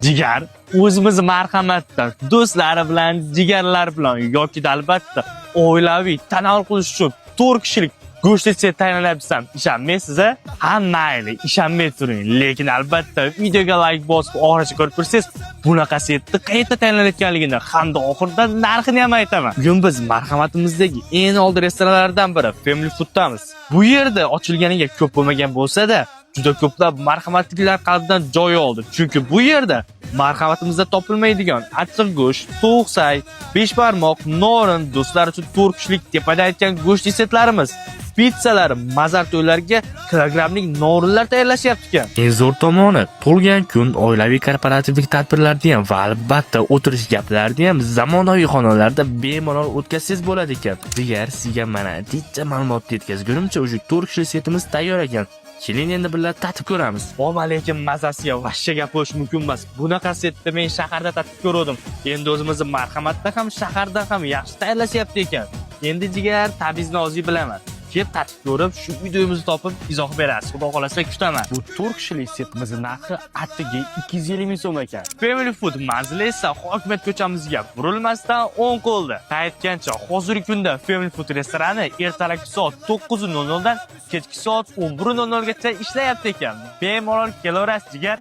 Jigar o'zimiz marhamatdan do'stlari bilan, jigarlar bilan yoki albatta oilaviy tanovul qilish uchun 4 kishilik go'sht set tayyorlabsam, ishonmaysiz a? Ha, mayli, ishonmay turing, lekin albatta videoga like bosib oxirigacha ko'rib tursangiz, bunaqa setni qayerda tayyorlanayotganligini hamda oxirida narxini ham aytaman. Bugun biz marhamatimizdagi eng oldi restoranlardan biri Family Food'damiz. Bu yerda ochilganiga ko'p bo'lmagan bo'lsa-da, juda ko'plab marhamatliklar qalbidan joy oldi. Chunki bu yerda marhamatimizda topilmaydigan achchiq go'sht, tovuq say, besh barmoq, norin, do'stlar uchun 4 kishilik tepada aytgan go'sht setlarimiz, pizzalar, mazar to'ylarga kilogrammlik norinlar tayyorlashyapti ekan. Eng zo'r tomoni, to'lgan kun oilaviy korporativlik tadbirlarni ham va albatta o'tirish gaplarni ham zamonaviy xonalarda bemalol o'tkazsangiz bo'ladi ekan. Jigar sizga mana bitta ma'lumotni yetkazgunimcha, o'sha 4 kishilik setimiz tayyor ekan. Keling endi birga tatib ko'ramiz. Omma lekin mazasiga vashcha gap bo'lish mumkin emas. Bunaqa setni men shaharda tatib ko'rdim. Endi o'zimizning marhamatda ham shaharda ham yaxshi tayyorlashyapti ekan. Endi jigar tabizni ozi bilaman. Kelib tatib ko'rib, shu videomizni topib izoh berasiz. Xudo xolasa kutaman. Bu 4 kishilik setimizning narxi attiga 250 ming so'm ekan. Family Food manzili esa hokimiyat ko'chamizga burilmasdan 10 qo'lda. Aytgancha, hozirgi kunda Family Food restorani ertalabki soat 9:00 dan kechki soat 11:00 gacha ishlayapti ekan. Bemalol kelaverasiz jigar.